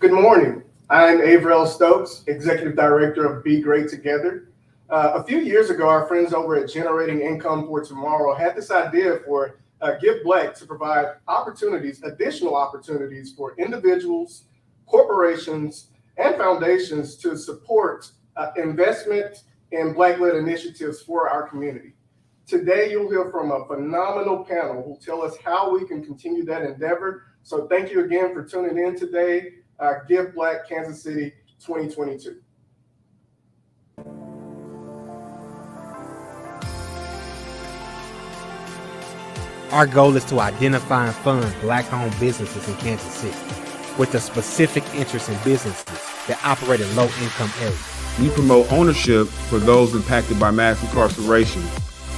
Good morning. I'm Avril Stokes, Executive Director of Be Great Together. A few years ago, our friends over at Generating Income for Tomorrow had this idea for Give Black to provide opportunities, additional opportunities for individuals, corporations, and foundations to support investment in Black-led initiatives for our community. Today, you'll hear from a phenomenal panel who tell us how we can continue that endeavor. So thank you again for tuning in today. Give Black Kansas City 2022. Our goal is to identify and fund Black-owned businesses in Kansas City with a specific interest in businesses that operate in low-income areas. We promote ownership for those impacted by mass incarceration.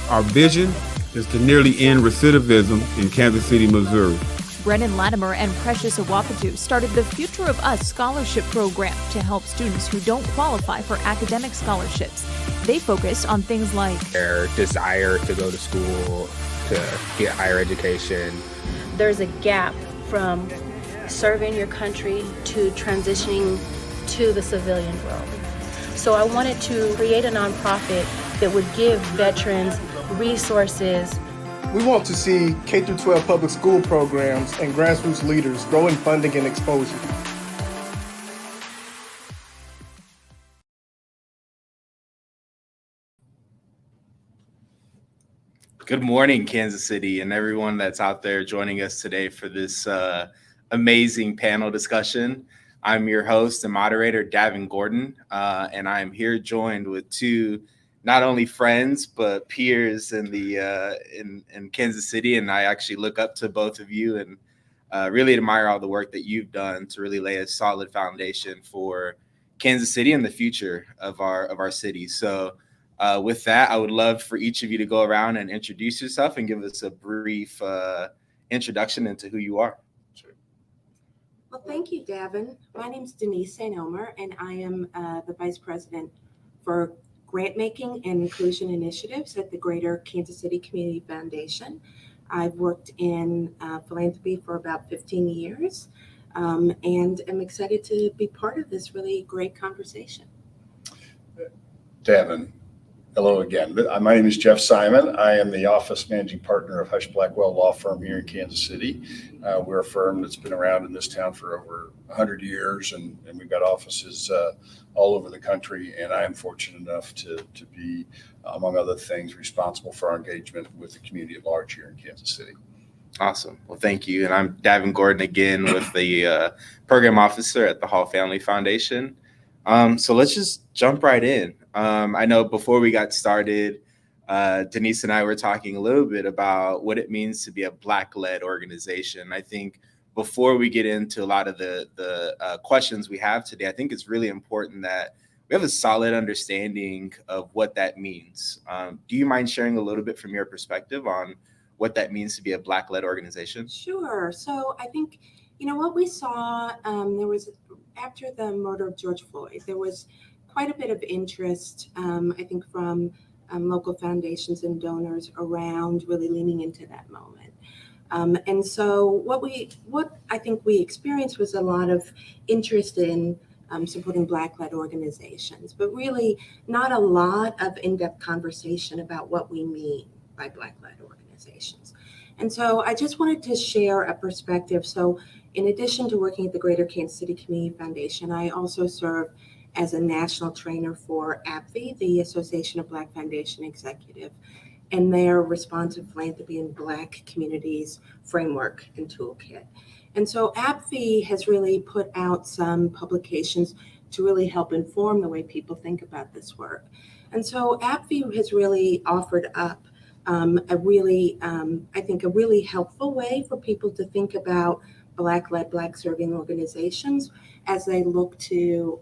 Our vision is to nearly end recidivism in Kansas City, Missouri. Brennan Latimer and Precious Awapaju started the Future of Us scholarship program to help students who don't qualify for academic scholarships. They focus on things like their desire to go to school, to get higher education. There's a gap from serving your country to transitioning to the civilian world. So I wanted to create a nonprofit that would give veterans resources. We want to see K-12 public school programs and grassroots leaders grow in funding and exposure. Good morning, Kansas City, and everyone that's out there joining us today for this amazing panel discussion. I'm your host and moderator, Davin Gordon, and I'm here joined with two not only friends but peers in the in Kansas City, and I actually look up to both of you and really admire all the work that you've done to really lay a solid foundation for Kansas City and the future of our city. So with that, I would love for each of you to go around and introduce yourself and give us a brief introduction into who you are. Well, thank you, Davin. My name is Denise St. Omer, and I am the Vice President for Grant Making and Inclusion Initiatives at the Greater Kansas City Community Foundation. I've worked in philanthropy for about 15 years and am excited to be part of this really great conversation. Davin, hello again. My name is Jeff Simon. I am the office managing partner of Hush Blackwell Law Firm here in Kansas City. We're a firm that's been around in this town for over 100 years, and we've got offices all over the country. And I am fortunate enough to be, among other things, responsible for our engagement with the community at large here in Kansas City. Awesome. Well, thank you. And I'm Davin Gordon again with the program officer at the Hall Family Foundation. So let's just jump right in. I know before we got started, Denise and I were talking a little bit about what it means to be a Black-led organization. I think before we get into a lot of the questions we have today, I think it's really important that we have a solid understanding of what that means. Do you mind sharing a little bit from your perspective on what that means to be a Black-led organization? Sure. So I think, what we saw, there was, after the murder of George Floyd, there was quite a bit of interest, I think, from local foundations and donors around really leaning into that moment. And so what I think we experienced was a lot of interest in supporting Black-led organizations, but really not a lot of in-depth conversation about what we mean by Black-led organizations. And so I just wanted to share a perspective. So in addition to working at the Greater Kansas City Community Foundation, I also serve as a national trainer for APFI, the Association of Black Foundation Executive, and their responsive philanthropy in Black communities framework and toolkit. And so APFI has really put out some publications to really help inform the way people think about this work. And so APFI has really offered up a really helpful way for people to think about Black-led, Black-serving organizations as they look to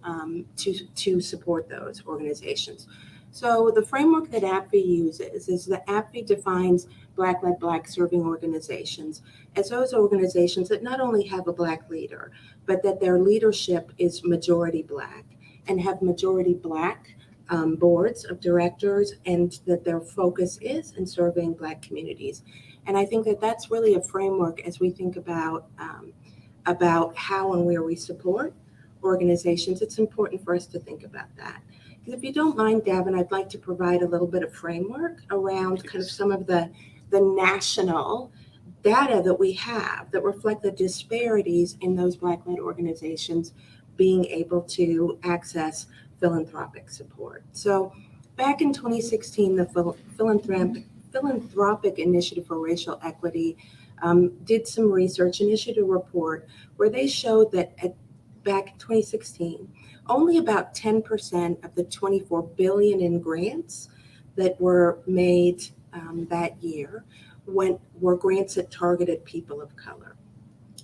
support those organizations. So the framework that APFI uses is that APFI defines Black-led, Black-serving organizations as those organizations that not only have a Black leader, but that their leadership is majority Black and have majority Black boards of directors, and that their focus is in serving Black communities. And I think that that's really a framework as we think about how and where we support organizations, it's important for us to think about that. Because if you don't mind, Davin, I'd like to provide a little bit of framework around kind of some of the national data that we have that reflect the disparities in those Black-led organizations being able to access philanthropic support. So back in 2016, the Philanthropic Initiative for Racial Equity did some research and issued a report where they showed that back in 2016, only about 10% of the $24 billion in grants that were made that year were grants that targeted people of color.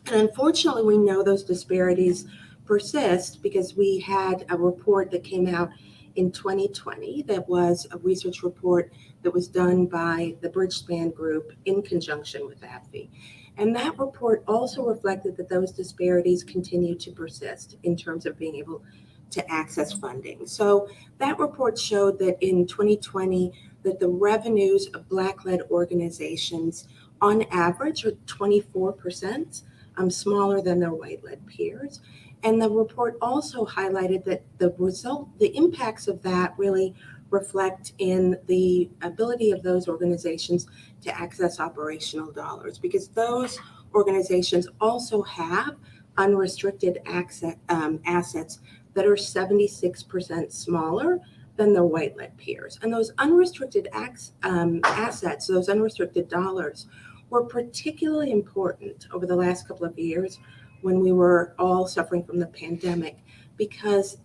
And unfortunately, we know those disparities persist because we had a report that came out in 2020 that was a research report that was done by the Bridgespan Group in conjunction with AbbVie. And that report also reflected that those disparities continue to persist in terms of being able to access funding. So that report showed that in 2020, that the revenues of Black-led organizations on average are 24% smaller than their white-led peers. And the report also highlighted that the impacts of that really reflect in the ability of those organizations to access operational dollars, because those organizations also have unrestricted assets that are 76% smaller than their white-led peers. And those unrestricted assets, those unrestricted dollars, were particularly important over the last couple of years when we were all suffering from the pandemic, because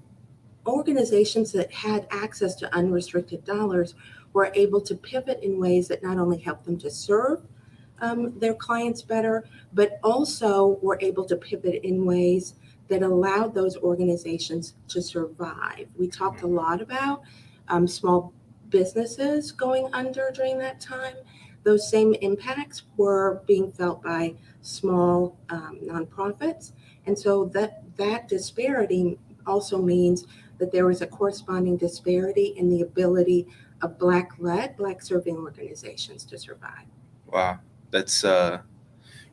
organizations that had access to unrestricted dollars were able to pivot in ways that not only helped them to serve their clients better, but also were able to pivot in ways that allowed those organizations to survive. We talked a lot about small businesses going under during that time. Those same impacts were being felt by small nonprofits. And so that disparity also means that there was a corresponding disparity in the ability of Black-led, Black-serving organizations to survive. Wow, that's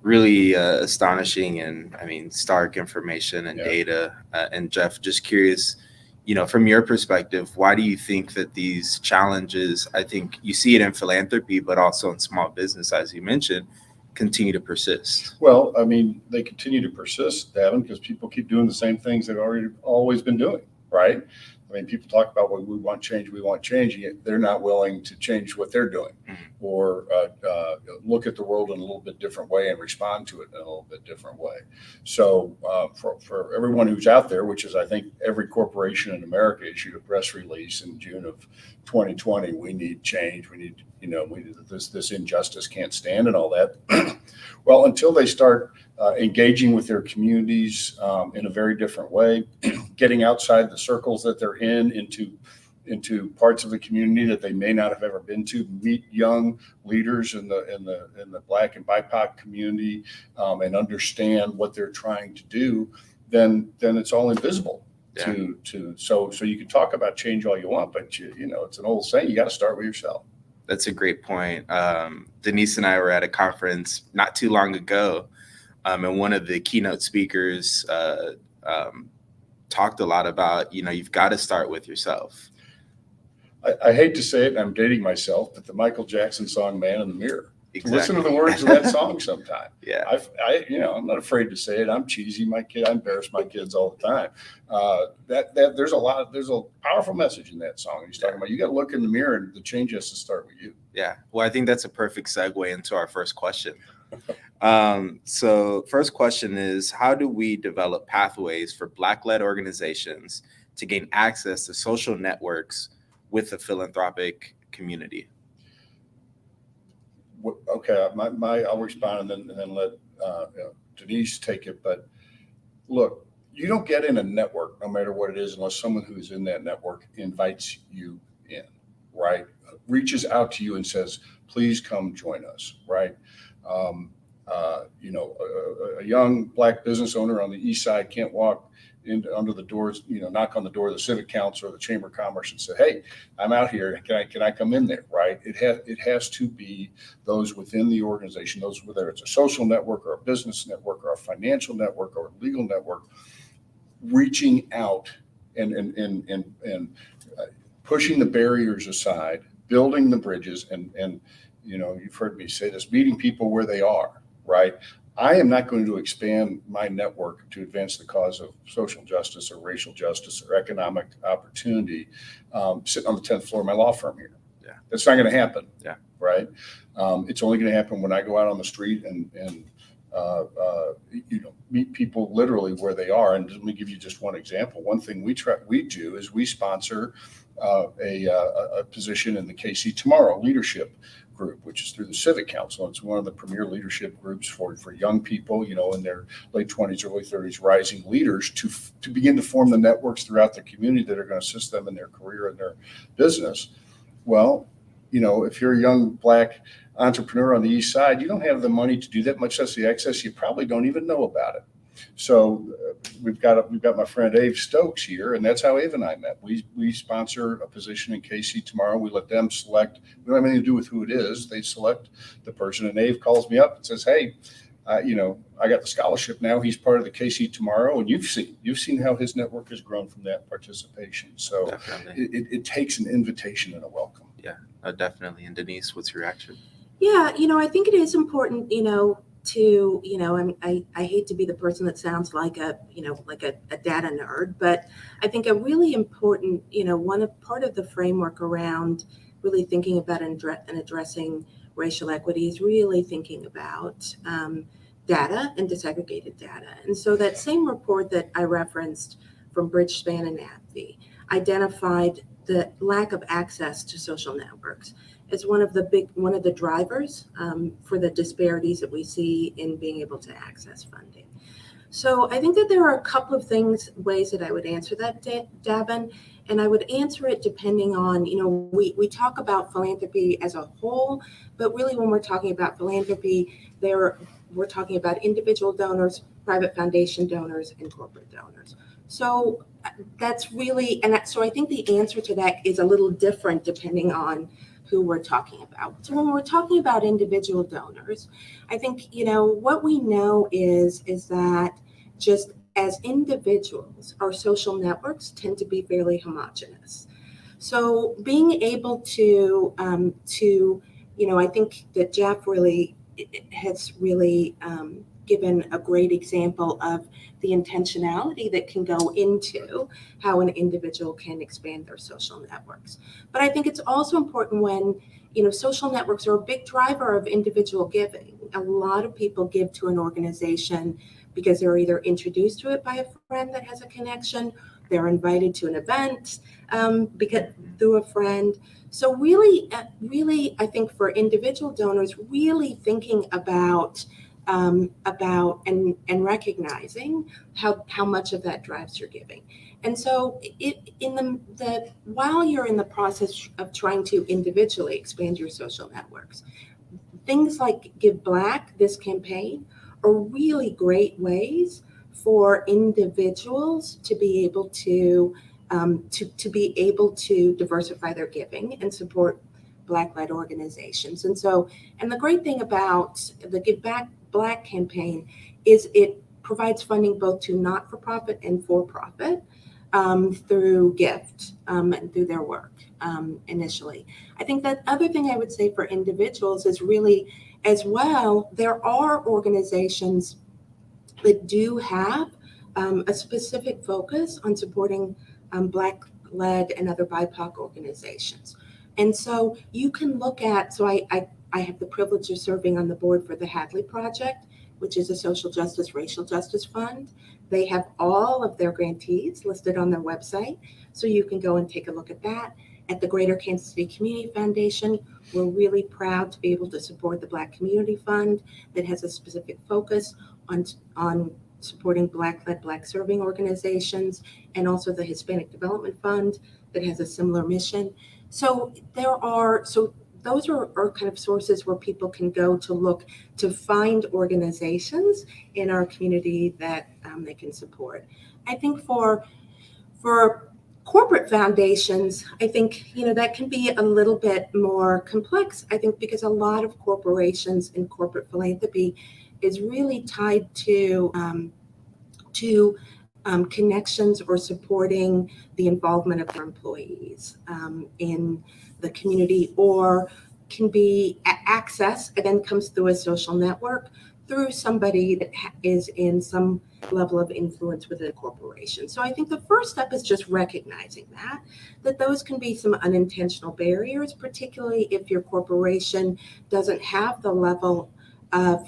really astonishing and, I mean, stark information and data. And Jeff, just curious, from your perspective, why do you think that these challenges, I think you see it in philanthropy, but also in small business, as you mentioned, continue to persist? Well, I mean, they continue to persist, Davin, because people keep doing the same things they've always been doing, right? I mean, people talk about, well, we want change, yet they're not willing to change what they're doing or look at the world in a little bit different way and respond to it in a little bit different way. So for everyone who's out there, which is, I think, every corporation in America issued a press release in June of 2020, we need change, we need, this injustice can't stand and all that. Well, until they start engaging with their communities in a very different way, getting outside the circles that they're in into parts of the community that they may not have ever been to, meet young leaders in the Black and BIPOC community, and understand what they're trying to do, then it's all invisible. So you can talk about change all you want, but it's an old saying, you got to start with yourself. That's a great point. Denise and I were at a conference not too long ago, and one of the keynote speakers talked a lot about, you've got to start with yourself. I hate to say it, and I'm dating myself, but the Michael Jackson song "Man in the Mirror." Exactly. Listen to the words of that song sometime. Yeah. I'm not afraid to say it. I'm cheesy. I embarrass my kids all the time. There's a powerful message in that song. He's talking about, you got to look in the mirror and the change has to start with you. Yeah. Well, I think that's a perfect segue into our first question. So first question is, how do we develop pathways for Black-led organizations to gain access to social networks with the philanthropic community? Okay, I'll respond and then let Denise take it. But look, you don't get in a network, no matter what it is, unless someone who's in that network invites you in, right? Reaches out to you and says, please come join us, right? A young Black business owner on the East Side can't walk under the doors, knock on the door of the Civic Council or the Chamber of Commerce and say, hey, I'm out here. Can I come in there? Right. It has to be those within the organization, whether it's a social network or a business network or a financial network or a legal network, reaching out and pushing the barriers aside, building the bridges, and you've heard me say this, meeting people where they are, right? I am not going to expand my network to advance the cause of social justice or racial justice or economic opportunity sitting on the 10th floor of my law firm here. Yeah. That's not going to happen. Yeah. Right. It's only going to happen when I go out on the street and meet people literally where they are. And let me give you just one example. One thing we do is we sponsor a position in the KC Tomorrow leadership group, which is through the Civic Council. It's one of the premier leadership groups for young people, in their late 20s, early 30s, rising leaders to begin to form the networks throughout the community that are going to assist them in their career and their business. Well, if you're a young Black entrepreneur on the East Side, you don't have the money to do that, much less the access. You probably don't even know about it. So we've got my friend Abe Stokes here, and that's how Abe and I met. We sponsor a position in KC Tomorrow. We let them select. We don't have anything to do with who it is. They select the person, and Abe calls me up and says, "Hey, I got the scholarship now. He's part of the KC Tomorrow, and you've seen how his network has grown from that participation. So it takes an invitation and a welcome." Yeah, definitely. And Denise, what's your reaction? Yeah, I think it is important, to, I hate to be the person that sounds like a data nerd, but I think a really important, part of the framework around really thinking about and addressing racial equity is really thinking about data and disaggregated data. And so that same report that I referenced from Bridgespan and AbbVie identified the lack of access to social networks as one of the drivers for the disparities that we see in being able to access funding. So I think that there are a couple of ways that I would answer that, Davin, and I would answer it depending on, we talk about philanthropy as a whole, but really when we're talking about philanthropy, we're talking about individual donors, private foundation donors, and corporate donors. So that's really, so I think the answer to that is a little different depending on who we're talking about. So when we're talking about individual donors, I think, what we know is that just as individuals, our social networks tend to be fairly homogenous. So being able to I think that Jeff really has really given a great example of the intentionality that can go into how an individual can expand their social networks. But I think it's also important when, social networks are a big driver of individual giving. A lot of people give to an organization because they're either introduced to it by a friend that has a connection, they're invited to an event through a friend. So really, I think for individual donors, really thinking about and recognizing how much of that drives your giving. And so while you're in the process of trying to individually expand your social networks, things like Give Black, this campaign, are really great ways for individuals to be able to diversify their giving and support Black-led organizations. And the great thing about the Give Back Black campaign is it provides funding both to not-for-profit and for-profit through gift and through their work initially. I think that other thing I would say for individuals is really, as well, there are organizations that do have a specific focus on supporting Black-led and other BIPOC organizations. And so you can look at, I have the privilege of serving on the board for the Hadley Project, which is a social justice, racial justice fund. They have all of their grantees listed on their website, so you can go and take a look at that. At the Greater Kansas City Community Foundation, we're really proud to be able to support the Black Community Fund that has a specific focus on supporting Black-led, Black-serving organizations, and also the Hispanic Development Fund that has a similar mission. So those are kind of sources where people can go to look to find organizations in our community that they can support. I think for corporate foundations, I think, that can be a little bit more complex, I think, because a lot of corporations and corporate philanthropy is really tied to connections or supporting the involvement of their employees in the community, or can be access, again, comes through a social network, through somebody that is in some level of influence within a corporation. So I think the first step is just recognizing that those can be some unintentional barriers, particularly if your corporation doesn't have the level of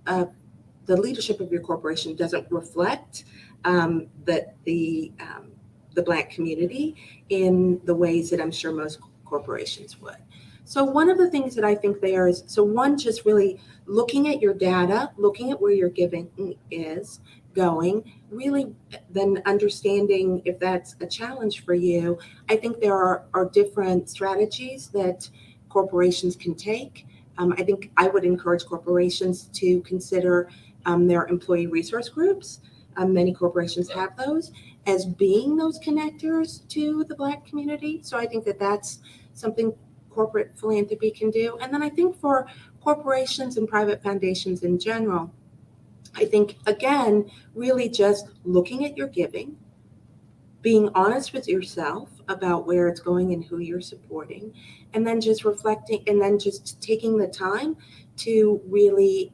the leadership of your corporation doesn't reflect that the Black community in the ways that I'm sure most corporations would. So one of the things that I think there is, so one, just really looking at your data, looking at where your giving is going, really then understanding if that's a challenge for you. I think there are different strategies that corporations can take. I think I would encourage corporations to consider their employee resource groups. Many corporations have those as being those connectors to the Black community. So I think that that's something corporate philanthropy can do. And then I think for corporations and private foundations in general, I think, again, really just looking at your giving, being honest with yourself about where it's going and who you're supporting, and then just reflecting, and then just taking the time to really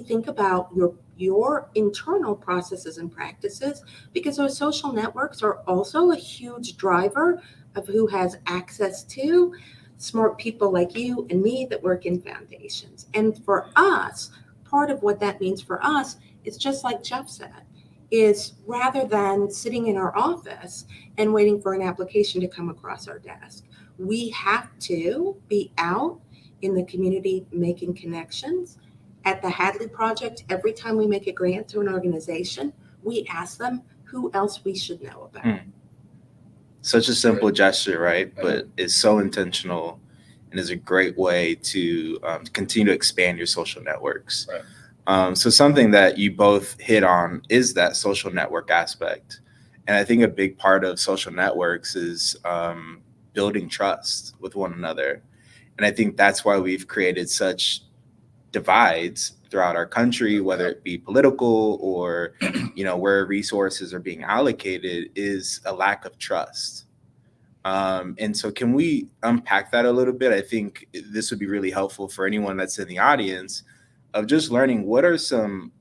think about your internal processes and practices, because those social networks are also a huge driver of who has access to smart people like you and me that work in foundations. And for us, part of what that means for us is just like Jeff said, is rather than sitting in our office and waiting for an application to come across our desk, we have to be out in the community making connections. At the Hadley Project, every time we make a grant to an organization, we ask them who else we should know about. Such a simple gesture, right? But it's so intentional and is a great way to continue to expand your social networks. Right. So something that you both hit on is that social network aspect. And I think a big part of social networks is building trust with one another. And I think that's why we've created such divides throughout our country, whether it be political or, where resources are being allocated, is a lack of trust. And so can we unpack that a little bit? I think this would be really helpful for anyone that's in the audience, of just learning what are some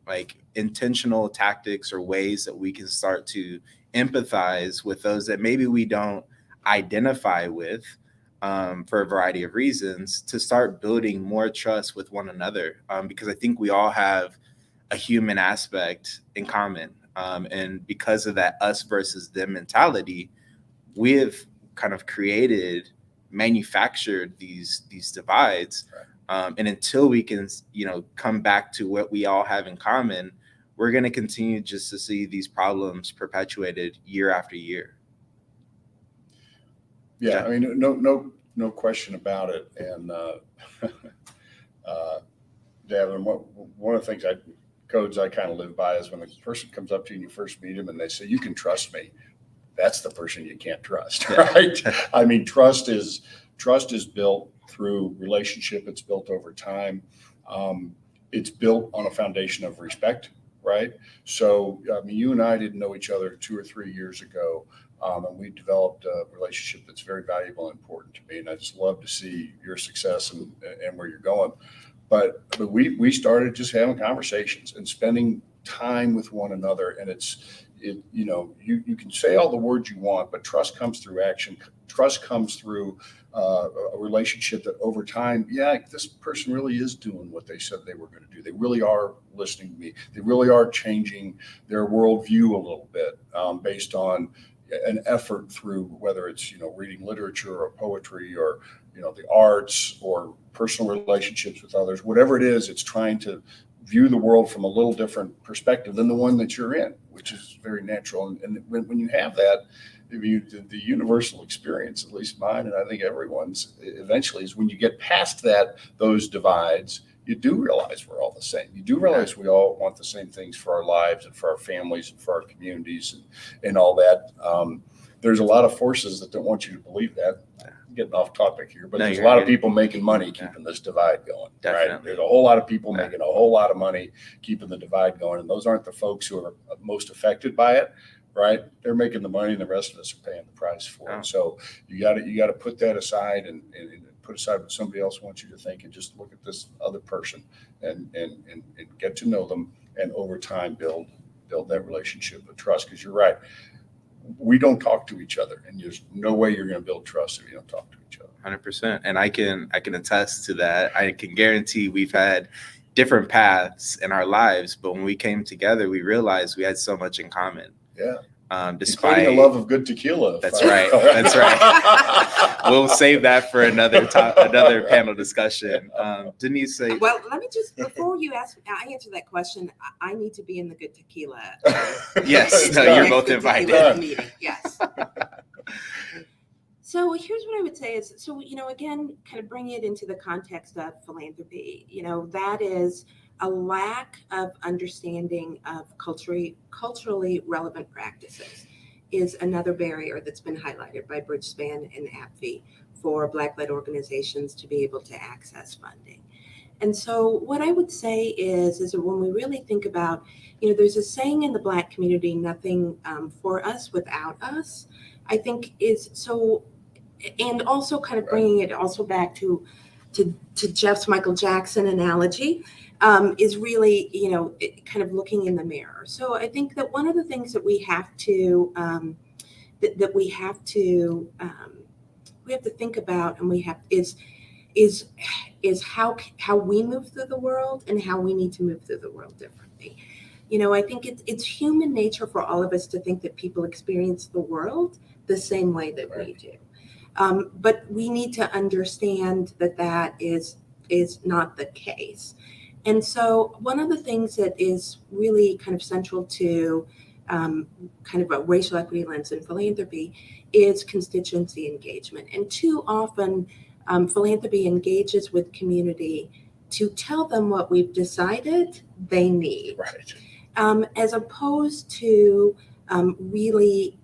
intentional tactics or ways that we can start to empathize with those that maybe we don't identify with for a variety of reasons, to start building more trust with one another. Because I think we all have a human aspect in common. And because of that us versus them mentality, we have kind of manufactured these divides. And until we can, come back to what we all have in common, we're going to continue just to see these problems perpetuated year after year. Yeah, I mean, no question about it. And Devin, one of the things codes I kind of live by is when the person comes up to you and you first meet them and they say, "You can trust me," that's the person you can't trust, right? I mean, trust is built through relationship. It's built over time. It's built on a foundation of respect, right? So, I mean, you and I didn't know each other 2 or 3 years ago. And we developed a relationship that's very valuable and important to me. And I just love to see your success and where you're going. But we started just having conversations and spending time with one another. And you can say all the words you want, but trust comes through action. Trust comes through a relationship that over time, this person really is doing what they said they were going to do. They really are listening to me. They really are changing their worldview a little bit based on an effort through whether it's reading literature or poetry or the arts or personal relationships with others. Whatever it is, it's trying to view the world from a little different perspective than the one that you're in, which is very natural. And when you have that, the universal experience, at least mine, and I think everyone's eventually, is when you get past those divides, you do realize we're all the same. You do realize we all want the same things for our lives and for our families and for our communities and all that. There's a lot of forces that don't want you to believe that. getting off topic here, but No, there's a you're lot of good. people making money keeping this divide going. Right? Definitely. There's a whole lot of people Yeah. making a whole lot of money keeping the divide going, and those aren't the folks who are most affected by it. Right? They're making the money, and the rest of us are paying the price for Yeah. it. So you got to put that aside and put aside what somebody else wants you to think, and just look at this other person and get to know them, and over time build that relationship of trust. Because you're right, we don't talk to each other, and there's no way you're going to build trust if you don't talk to each other. 100%. And I can attest to that. I can guarantee we've had different paths in our lives, but when we came together, we realized we had so much in common. Yeah. Despite Including a love of good tequila. That's right. That's right. We'll save that for another panel discussion. Denise, say. Well, let me just, before I answer that question, I need to be in the good tequila. Yes, no, you're both invited. Meeting. Yes. So here's what I would say is, so, again, kind of bring it into the context of philanthropy, that is a lack of understanding of culturally relevant practices is another barrier that's been highlighted by Bridgespan and AppFi for Black-led organizations to be able to access funding. And so what I would say is that when we really think about, there's a saying in the Black community, nothing for us without us, I think is so, and also kind of bringing it also back to Jeff's Michael Jackson analogy, is really, kind of looking in the mirror. So I think that one of the things that we have to we have to think about, and is how we move through the world and how we need to move through the world differently. I think it's human nature for all of us to think that people experience the world the same way that we do. But we need to understand that is not the case. And so one of the things that is really kind of central to kind of a racial equity lens in philanthropy is constituency engagement. And too often, philanthropy engages with community to tell them what we've decided they need, Right. As opposed to really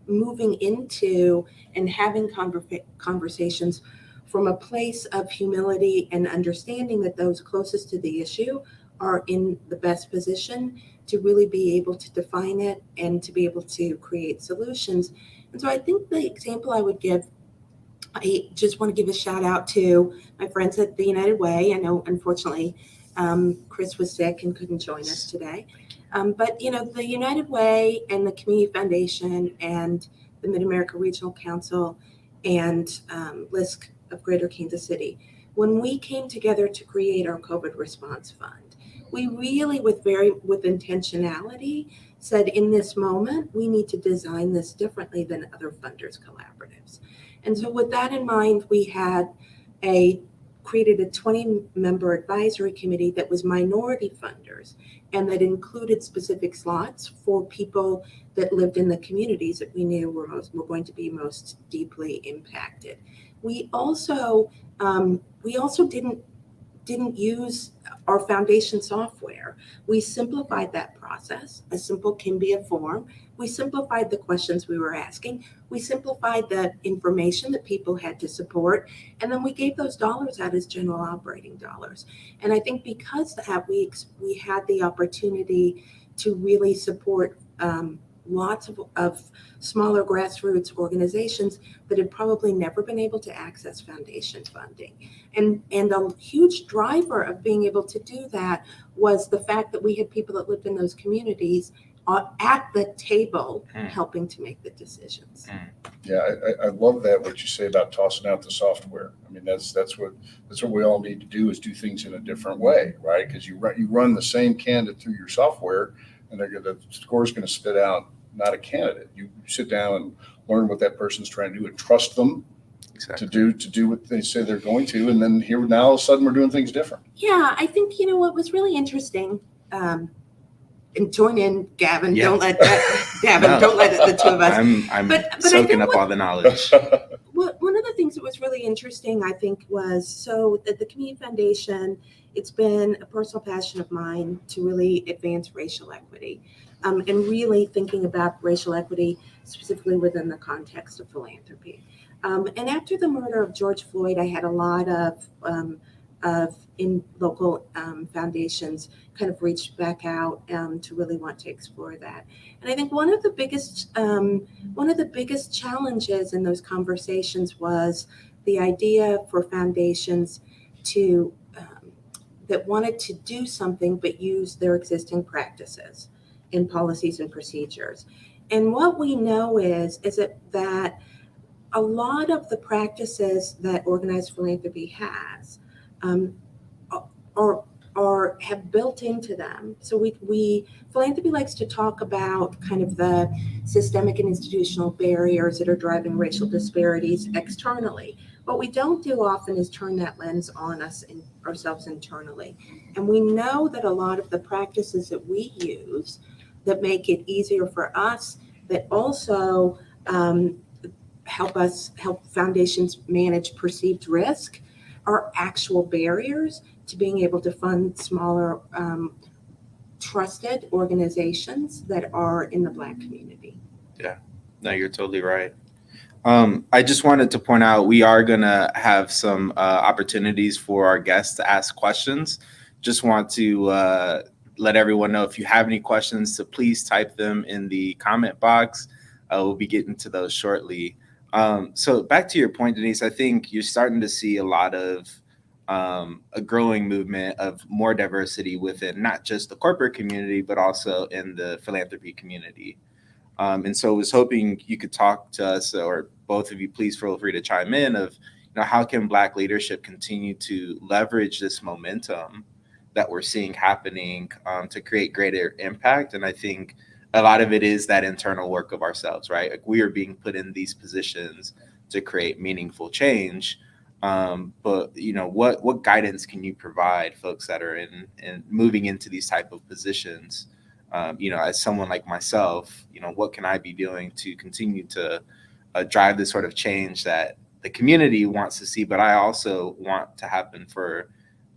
moving into and having conversations from a place of humility and understanding that those closest to the issue are in the best position to really be able to define it and to be able to create solutions. And so I think the example I would give, I just want to give a shout out to my friends at the United Way. I know, unfortunately, Chris was sick and couldn't join us today. But, the United Way and the Community Foundation and the Mid-America Regional Council and LISC of Greater Kansas City, when we came together to create our COVID response fund, we really, with intentionality, said in this moment, we need to design this differently than other funders' collaboratives. And so with that in mind, we had created a 20-member advisory committee that was minority funders and that included specific slots for people that lived in the communities that we knew were going to be most deeply impacted. We also didn't use our foundation software. We simplified that process. A simple can be a form. We simplified the questions we were asking. We simplified the information that people had to support. And then we gave those dollars out as general operating dollars. And I think because of that, we had the opportunity to really support lots of smaller grassroots organizations that had probably never been able to access foundation funding. And a huge driver of being able to do that was the fact that we had people that lived in those communities at the table helping to make the decisions. Yeah, I love that, what you say about tossing out the software. I mean, that's what we all need to do, is do things in a different way, right? Because you run the same candidate through your software, and the score is going to spit out not a candidate. You sit down and learn what that person's trying to do and trust them to do what they say they're going to. And then here now, all of a sudden, we're doing things different. Yeah, I think, what was really interesting, and join in, Gavin. Yeah. Don't let don't let the two of us. I'm but soaking up all the knowledge. One of the things that was really interesting, I think, was so that the Community Foundation, it's been a personal passion of mine to really advance racial equity, and really thinking about racial equity specifically within the context of philanthropy. And after the murder of George Floyd, I had a lot of in local foundations kind of reached back out to really want to explore that. And I think one of the biggest challenges in those conversations was the idea for foundations to that wanted to do something but use their existing practices in policies and procedures. And what we know is that a lot of the practices that organized philanthropy has have built into them. So philanthropy likes to talk about kind of the systemic and institutional barriers that are driving racial disparities externally. What we don't do often is turn that lens on ourselves internally. And we know that a lot of the practices that we use that make it easier for us, that also help foundations manage perceived risk, are actual barriers to being able to fund smaller, trusted organizations that are in the Black community. Yeah, no, you're totally right. I just wanted to point out we are going to have some opportunities for our guests to ask questions. Just want to let everyone know if you have any questions to please type them in the comment box. We'll be getting to those shortly. So back to your point, Denise, I think you're starting to see a lot of a growing movement of more diversity within not just the corporate community, but also in the philanthropy community. And so I was hoping you could talk to us, or both of you, please feel free to chime in of, how can Black leadership continue to leverage this momentum that we're seeing happening to create greater impact? And I think a lot of it is that internal work of ourselves, right? Like we are being put in these positions to create meaningful change. But what guidance can you provide folks that are in moving into these type of positions? As someone like myself, what can I be doing to continue to drive this sort of change that the community wants to see, but I also want to happen for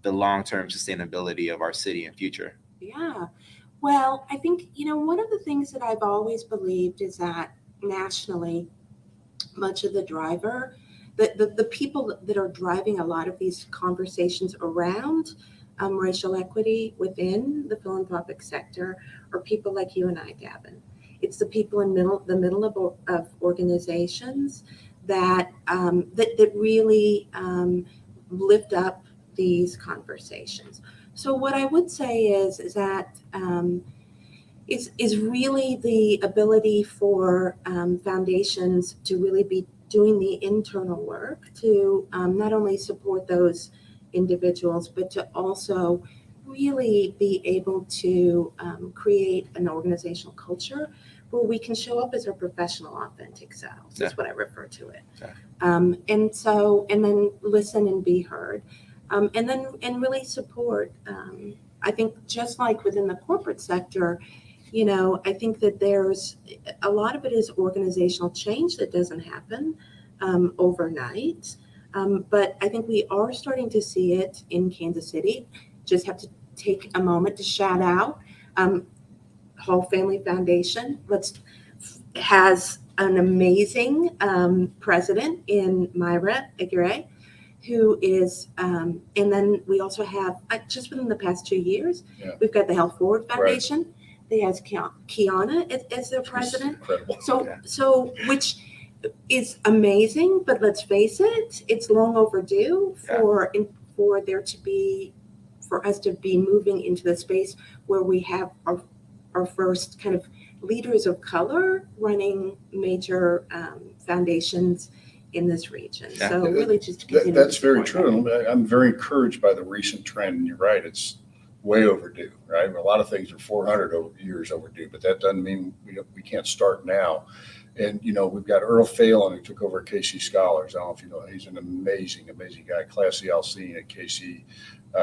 the long-term sustainability of our city and future? Yeah. Well, I think, one of the things that I've always believed is that nationally, much of the driver, the people that are driving a lot of these conversations around racial equity within the philanthropic sector are people like you and I, Gavin. It's the people in the middle of organizations that really lift up these conversations. So what I would say is that is really the ability for foundations to really be doing the internal work to not only support those individuals, but to also really be able to create an organizational culture where we can show up as our professional, authentic selves. That's what I refer to it. Yeah. And then listen and be heard. And really support. I think just like within the corporate sector, I think that there's a lot of it is organizational change that doesn't happen overnight. But I think we are starting to see it in Kansas City. Just have to take a moment to shout out Hall Family Foundation. Has an amazing president in Myra Aguirre, who is, and then we also have, just within the past 2 years, we've got the Health Forward Foundation. Right. They has Kiana as their president. Incredible. So which is amazing, but let's face it, it's long overdue for us to be moving into the space where we have our first kind of leaders of color running major foundations in this region. Yeah. So really just that's very true. And I'm very encouraged by the recent trend. And you're right, it's way overdue, right? A lot of things are 400 years overdue, but that doesn't mean we can't start now. And, we've got Earl Phelan, who took over KC Scholars. I don't know if you know, he's an amazing, amazing guy. Class CLC at KC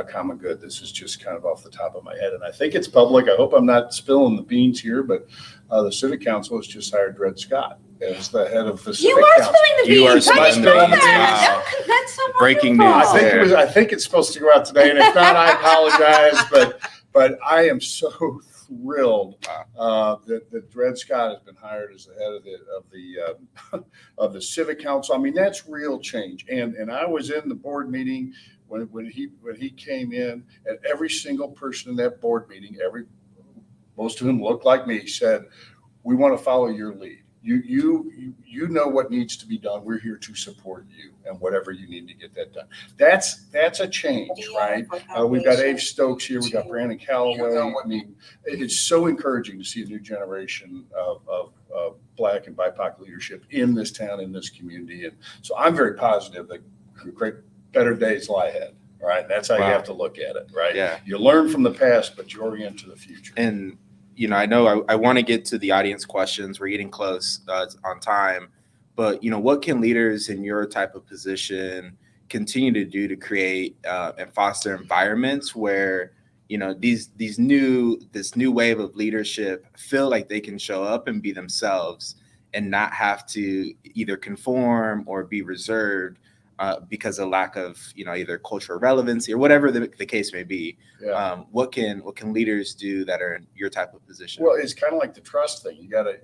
Common Good. This is just kind of off the top of my head. And I think it's public. I hope I'm not spilling the beans here, but the Civic Council has just hired Dred Scott as the head of the Civic Council. You are spilling the beans. Wow. That's so breaking news. I think it's supposed to go out today. And if not, I apologize. But I am so thrilled that Dred Scott has been hired as the head of the Civic Council. I mean, that's real change. And I was in the board meeting when he came in, and every single person in that board meeting, most of them looked like me, said, "We want to follow your lead. You know what needs to be done. We're here to support you and whatever you need to get that done." That's a change, right? We've got Abe Stokes here. We've got Brandon Calloway. I mean, it's so encouraging to see a new generation of Black and BIPOC leadership in this town, in this community. And so I'm very positive that better days lie ahead, right? That's how you have to look at it, right? Yeah. You learn from the past, but you orient to the future. And I know I want to get to the audience questions. We're getting close on time, but what can leaders in your type of position continue to do to create and foster environments where this new wave of leadership feel like they can show up and be themselves and not have to either conform or be reserved because of lack of either cultural relevancy or whatever the case may be. Yeah. What can leaders do that are in your type of position? Well, it's kind of like the trust thing. You gotta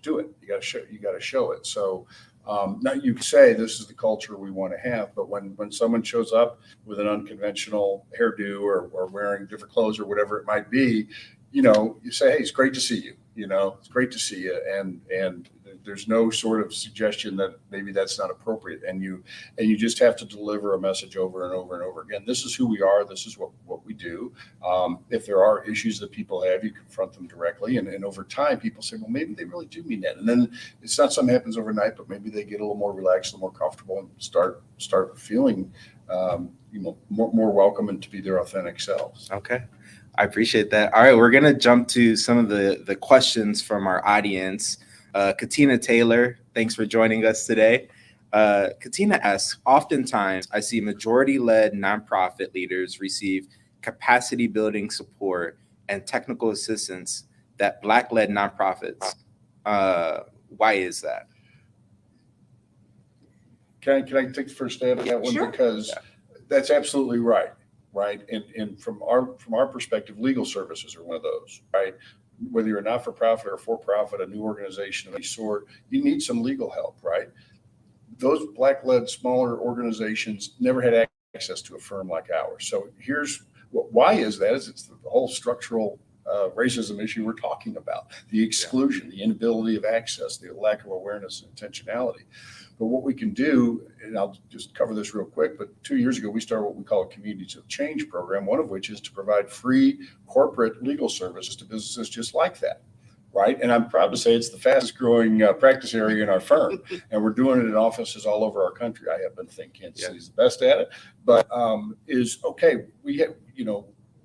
do it. You gotta show it. So now you say this is the culture we want to have, but when someone shows up with an unconventional hairdo or wearing different clothes or whatever it might be, you say, "Hey, it's great to see you. It's great to see you," and there's no sort of suggestion that maybe that's not appropriate. And you just have to deliver a message over and over and over again. This is who we are. This is what we do. If there are issues that people have, you confront them directly. And over time, people say, well, maybe they really do mean that. And then it's not something happens overnight, but maybe they get a little more relaxed, a little more comfortable, and start feeling more welcome and to be their authentic selves. Okay. I appreciate that. All right, we're going to jump to some of the questions from our audience. Katina Taylor, thanks for joining us today. Katina asks, oftentimes I see majority-led nonprofit leaders receive capacity building support and technical assistance that Black-led nonprofits. Why is that? Can I take the first stab at that one? Sure. Because that's absolutely right. Right. And from our perspective, legal services are one of those, right? Whether you're a not-for-profit or for-profit, a new organization of any sort, you need some legal help, right? Those Black-led smaller organizations never had access to a firm like ours. So why is that? It's the whole structural racism issue we're talking about, the exclusion, the inability of access, the lack of awareness and intentionality. But what we can do, and I'll just cover this real quick, but 2 years ago, we started what we call a Communities of Change program, one of which is to provide free corporate legal services to businesses just like that, right? And I'm proud to say it's the fastest growing practice area in our firm, and we're doing it in offices all over our country. I happen to think Kansas City is the best at it, but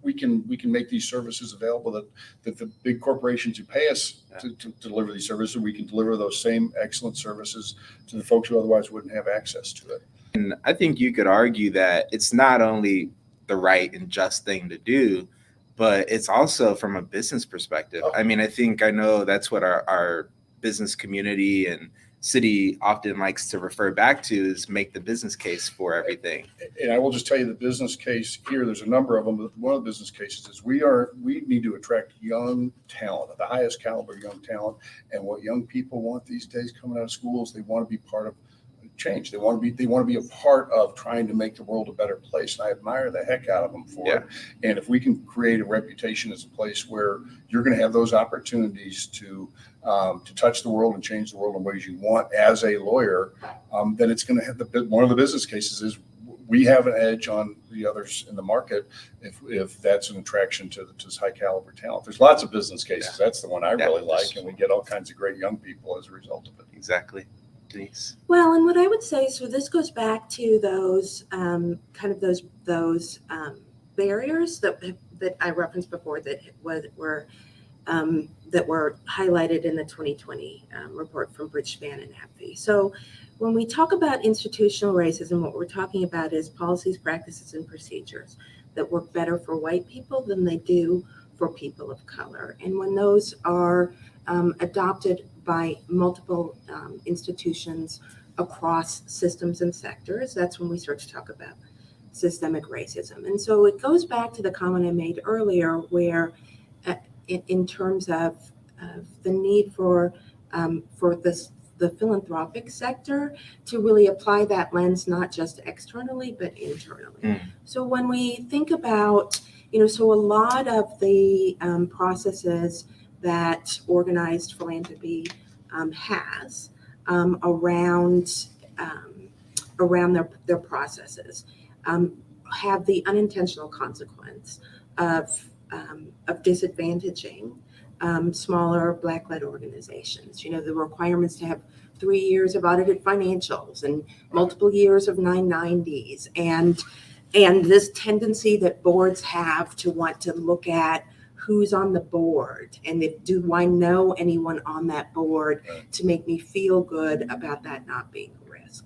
we can make these services available that the big corporations who pay us to deliver these services, we can deliver those same excellent services to the folks who otherwise wouldn't have access to it. And I think you could argue that it's not only the right and just thing to do, but it's also from a business perspective. I mean, I know that's what our business community and city often likes to refer back to is make the business case for everything. And I will just tell you the business case here, there's a number of them, but one of the business cases is we need to attract young talent, the highest caliber young talent. And what young people want these days coming out of schools, they want to be part of change. They want to be a part of trying to make the world a better place. And I admire the heck out of them for it. And if we can create a reputation as a place where you're going to have those opportunities to touch the world and change the world in ways you want as a lawyer, then it's going to have one of the business cases is we have an edge on the others in the market if that's an attraction to this high caliber talent. There's lots of business cases. That's the one I really like, and we get all kinds of great young people as a result of it. Exactly. Denise? Well, and what I would say, so this goes back to those those barriers that I referenced before that were highlighted in the 2020 report from Bridgespan and AppFee. So when we talk about institutional racism, what we're talking about is policies, practices, and procedures that work better for white people than they do for people of color. And when those are adopted by multiple institutions across systems and sectors, that's when we start to talk about systemic racism. And so it goes back to the comment I made earlier, where in terms of the need for the philanthropic sector to really apply that lens, not just externally, but internally. So when we think about, so a lot of the processes that organized philanthropy has around their processes have the unintentional consequence of disadvantaging smaller Black-led organizations. The requirements to have 3 years of audited financials and multiple years of 990s, and this tendency that boards have to want to look at who's on the board and do I know anyone on that board to make me feel good about that not being a risk.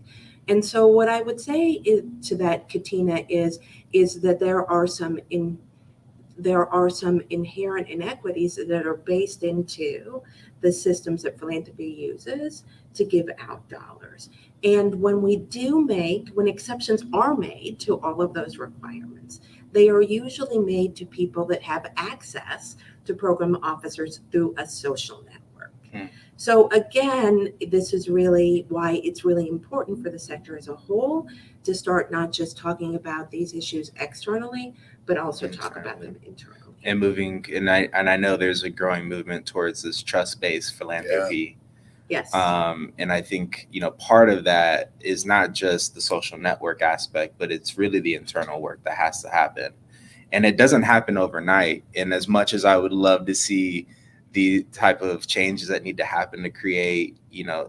And so what I would say to that, Katina, is that there are some inherent inequities that are based into the systems that philanthropy uses to give out dollars. And when exceptions are made to all of those requirements, they are usually made to people that have access to program officers through a social network. So again, this is really why it's really important for the sector as a whole to start not just talking about these issues externally, but also talk about them internally. And I know there's a growing movement towards this trust-based philanthropy. Yes. And I think, part of that is not just the social network aspect, but it's really the internal work that has to happen. And it doesn't happen overnight. And as much as I would love to see the type of changes that need to happen to create,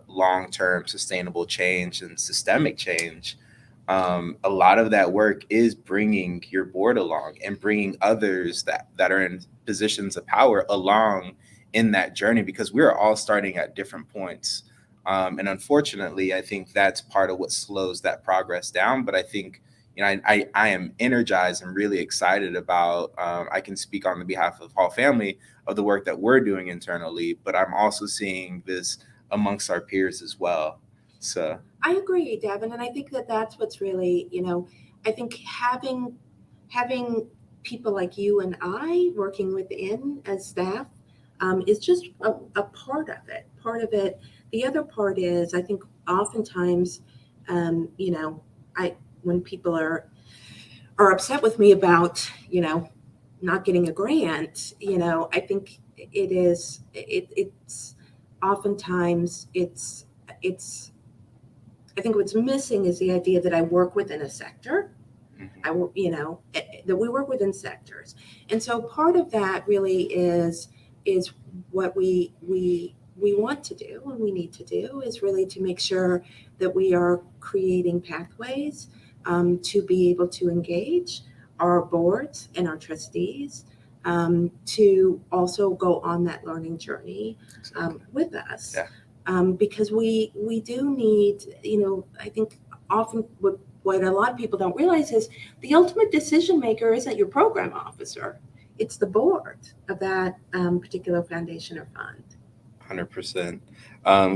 long-term sustainable change and systemic change, a lot of that work is bringing your board along and bringing others that are in positions of power along in that journey, because we're all starting at different points. And unfortunately, I think that's part of what slows that progress down. But I think, I am energized and really excited about, I can speak on the behalf of Hall family of the work that we're doing internally, but I'm also seeing this amongst our peers as well. So I agree, Devin, and I think that's what's really, I think having people like you and I working within as staff is just a part of it. The other part is, I think oftentimes, when people are upset with me about, not getting a grant, I think it's oftentimes I think what's missing is the idea that I work within a sector. That we work within sectors. And so part of that really is what we want to do and we need to do is really to make sure that we are creating pathways to be able to engage our boards and our trustees to also go on that learning journey with us. Because we do need, I think often what a lot of people don't realize is the ultimate decision maker isn't your program officer. It's the board of that particular foundation or fund. 100%.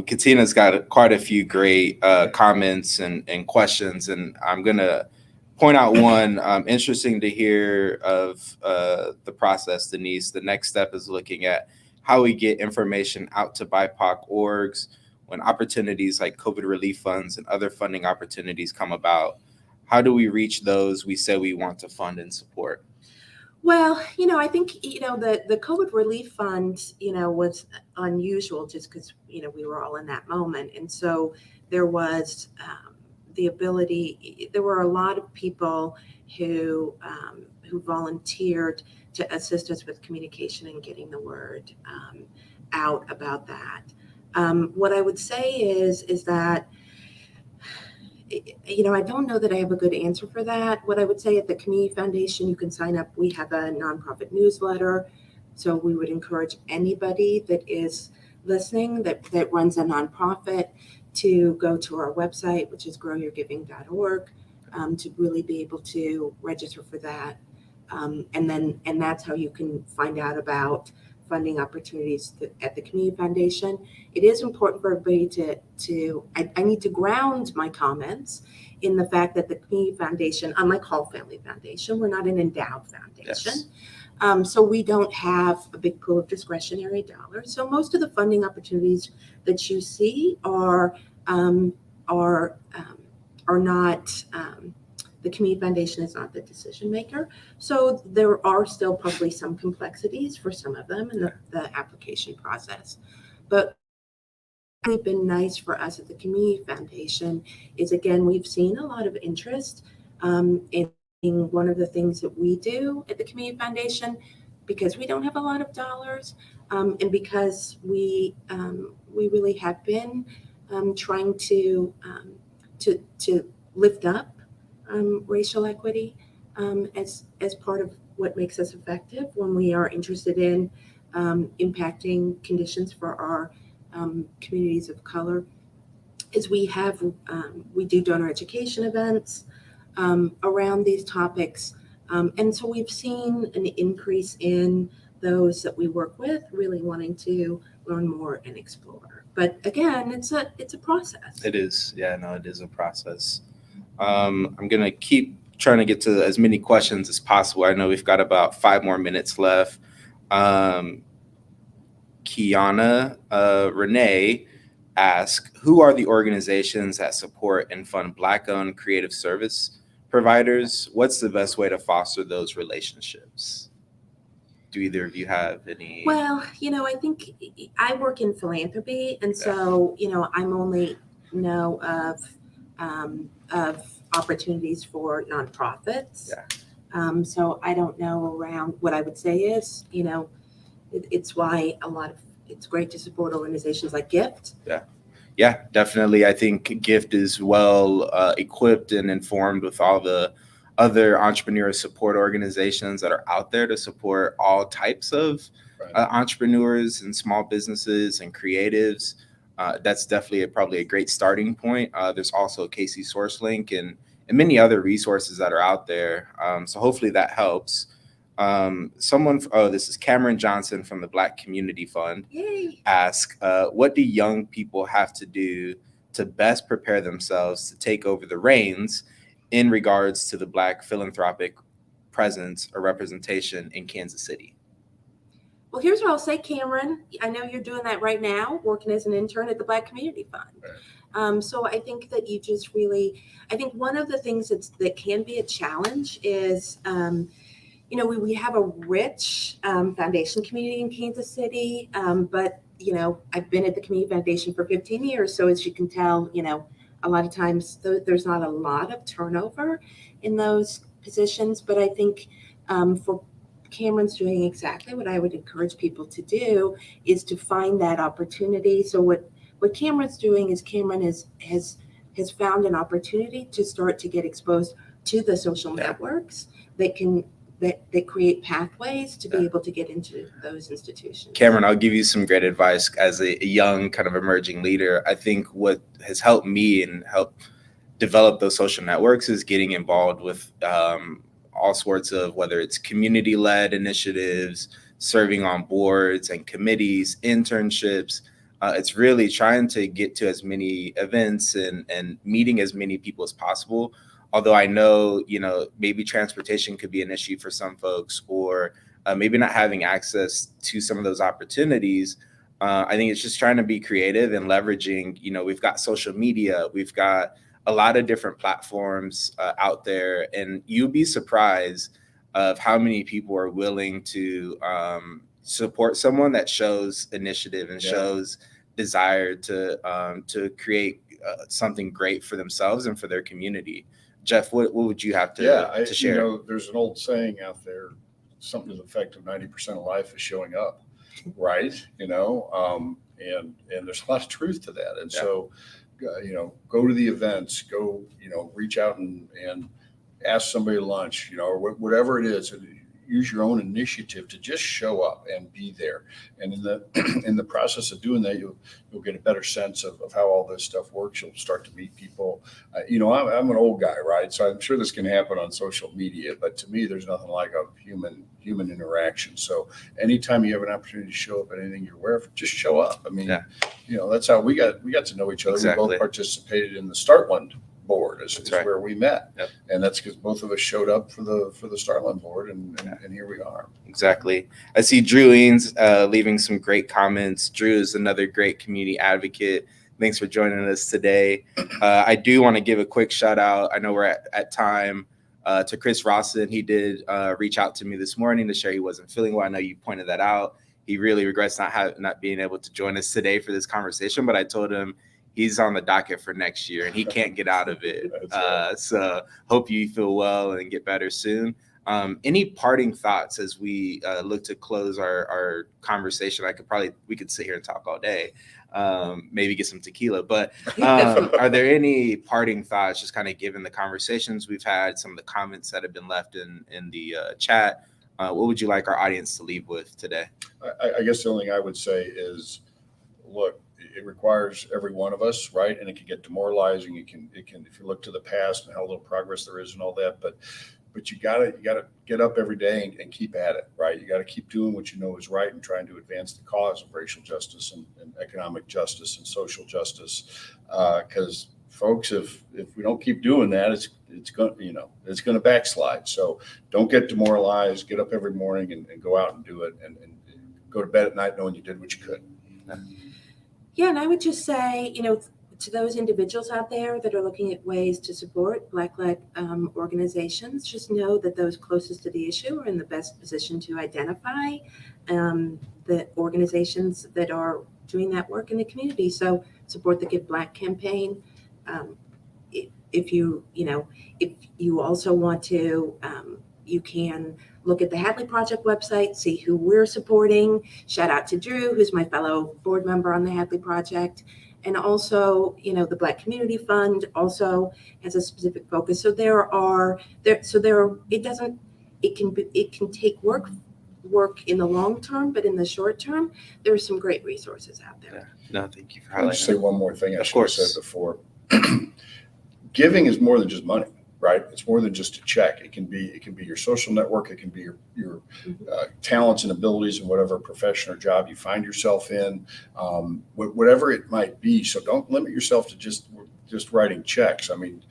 Katina's got quite a few great comments and questions, and I'm going to point out one. Interesting to hear of the process, Denise. The next step is looking at how we get information out to BIPOC orgs when opportunities like COVID relief funds and other funding opportunities come about. How do we reach those we say we want to fund and support? Well, I think, the COVID relief fund, was unusual just because, we were all in that moment. And so there was the ability, there were a lot of people who volunteered to assist us with communication and getting the word out about that. What I would say is that, I don't know that I have a good answer for that. What I would say at the Community Foundation, you can sign up. We have a nonprofit newsletter. So we would encourage anybody that is listening that runs a nonprofit to go to our website, which is growyourgiving.org, to really be able to register for that. And that's how you can find out about funding opportunities at the Community Foundation. It is important for everybody I need to ground my comments in the fact that the Community Foundation, unlike Hall Family Foundation, we're not an endowed foundation. Yes. So we don't have a big pool of discretionary dollars. So most of the funding opportunities that you see are not, the Community Foundation is not the decision maker. So there are still probably some complexities for some of them in the application process. But what's been nice for us at the Community Foundation is, again, we've seen a lot of interest in one of the things that we do at the Community Foundation, because we don't have a lot of dollars, and because we really have been trying to lift up racial equity as part of what makes us effective when we are interested in impacting conditions for our communities of color. Is we do donor education events around these topics, and so we've seen an increase in those that we work with really wanting to learn more and explore. But again, it's a process. It is. Yeah, no, it is a process. I'm going to keep trying to get to as many questions as possible. I know we've got about 5 more minutes left. Kiana Renee asked, who are the organizations that support and fund Black-owned creative service providers? What's the best way to foster those relationships? Do either of you have any? Well, I think I work in philanthropy, and so, I'm only know of opportunities for nonprofits. So I don't know around. What I would say is, it's why it's great to support organizations like GIFT. Yeah, definitely. I think GIFT is well equipped and informed with all the other entrepreneur support organizations that are out there to support all types of entrepreneurs and small businesses and creatives. That's definitely probably a great starting point. There's also Casey SourceLink and many other resources that are out there. So hopefully that helps. This is Cameron Johnson from the Black Community Fund. Yay. Ask, what do young people have to do to best prepare themselves to take over the reins in regards to the Black philanthropic presence or representation in Kansas City? Well, here's what I'll say, Cameron. I know you're doing that right now, working as an intern at the Black Community Fund. So I think that you just I think one of the things that can be a challenge is, we have a rich foundation community in Kansas City, but, I've been at the Community Foundation for 15 years. So as you can tell, a lot of times there's not a lot of turnover in those positions. But I think for Cameron's doing exactly what I would encourage people to do, is to find that opportunity. So what Cameron's doing is Cameron has found an opportunity to start to get exposed to the social networks that create pathways to be able to get into those institutions. Cameron, I'll give you some great advice as a young kind of emerging leader. I think what has helped me and helped develop those social networks is getting involved with all sorts of, whether it's community-led initiatives, serving on boards and committees, internships. It's really trying to get to as many events and meeting as many people as possible. Although I know, maybe transportation could be an issue for some folks, or maybe not having access to some of those opportunities. I think it's just trying to be creative and leveraging, we've got social media, we've got a lot of different platforms out there, and you'd be surprised of how many people are willing to support someone that shows initiative and shows desire to create something great for themselves and for their community. Jeff, what would you have to share? There's an old saying out there, something to the effect of 90% of life is showing up, right? And there's a lot of truth to that. And so, go to the events, go, reach out and ask somebody to lunch, or whatever it is. use your own initiative to just show up and be there. And in the in the process of doing that, you'll get a better sense of how all this stuff works. You'll start to meet people. I'm an old guy, right? So I'm sure this can happen on social media, but to me, there's nothing like a human interaction. So anytime you have an opportunity to show up at anything you're aware of, just show up. I mean, that's how we got to know each other. Exactly. We both participated in the Startland board is right. where we met. Yep. And that's because both of us showed up for the Startland board, and here we are. Exactly. I see Drew Eanes leaving some great comments. Drew is another great community advocate. Thanks for joining us today. I do want to give a quick shout out. I know we're at time to Chris Rawson. He did reach out to me this morning to share he wasn't feeling well. I know you pointed that out. He really regrets not being able to join us today for this conversation, but I told him he's on the docket for next year and he can't get out of it. So hope you feel well and get better soon. Any parting thoughts as we look to close our conversation? We could sit here and talk all day, maybe get some tequila, but are there any parting thoughts, just kind of given the conversations we've had, some of the comments that have been left in the chat? What would you like our audience to leave with today? I guess the only thing I would say is, look, it requires every one of us, right? And it can get demoralizing. It can, if you look to the past and how little progress there is and all that, but you gotta get up every day and keep at it, right? You gotta keep doing what you know is right and trying to advance the cause of racial justice and economic justice and social justice. Because folks, if we don't keep doing that, it's gonna backslide. So don't get demoralized. Get up every morning and go out and do it, and go to bed at night knowing you did what you could. Yeah, and I would just say, to those individuals out there that are looking at ways to support Black-led organizations, just know that those closest to the issue are in the best position to identify the organizations that are doing that work in the community. So support the Give Black campaign. If you also want to, you can look at the Hadley Project website, see who we're supporting. Shout out to Drew, who's my fellow board member on the Hadley Project. And also, the Black Community Fund also has a specific focus. So it can take work in the long term, but in the short term, there are some great resources out there. Yeah. No, thank you for I'll just say one more thing I Of should have said before. Giving is more than just money. Right? It's more than just a check. It can be your social network. It can be your talents and abilities in whatever profession or job you find yourself in, whatever it might be. So don't limit yourself to just writing checks. I mean,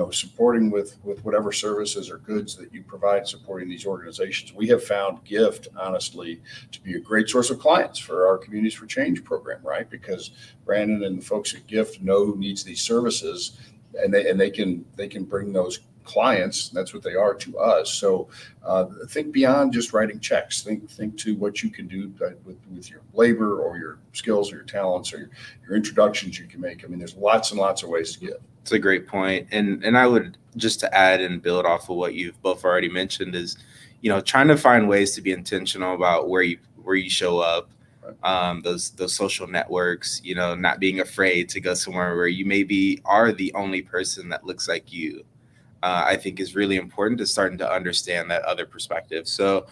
supporting with whatever services or goods that you provide, supporting these organizations. We have found Gift, honestly, to be a great source of clients for our Communities for Change program, right? Because Brandon and the folks at Gift know who needs these services. And they can bring those clients, that's what they are, to us. So think beyond just writing checks. Think to what you can do with your labor or your skills or your talents or your introductions you can make. I mean, there's lots and lots of ways to give. It's a great point. And I would just to add and build off of what you've both already mentioned is, trying to find ways to be intentional about where you show up. Those social networks, not being afraid to go somewhere where you maybe are the only person that looks like you, I think is really important to starting to understand that other perspective. So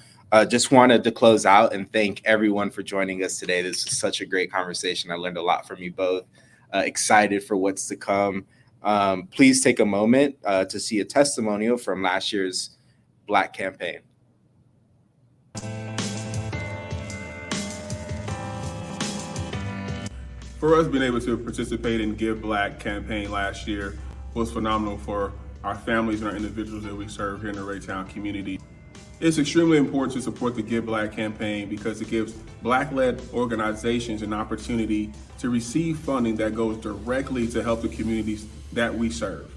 just wanted to close out and thank everyone for joining us today. This is such a great conversation. I learned a lot from you both. Excited for what's to come. Please take a moment to see a testimonial from last year's Black campaign. For us, being able to participate in Give Black campaign last year was phenomenal for our families and our individuals that we serve here in the Raytown community. It's extremely important to support the Give Black campaign because it gives Black-led organizations an opportunity to receive funding that goes directly to help the communities that we serve.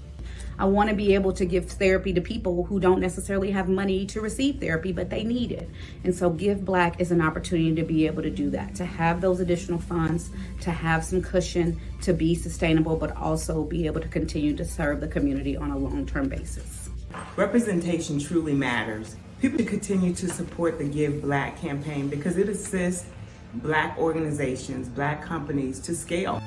I want to be able to give therapy to people who don't necessarily have money to receive therapy, but they need it. And so Give Black is an opportunity to be able to do that, to have those additional funds, to have some cushion, to be sustainable, but also be able to continue to serve the community on a long-term basis. Representation truly matters. People should continue to support the Give Black campaign because it assists Black organizations, Black companies to scale.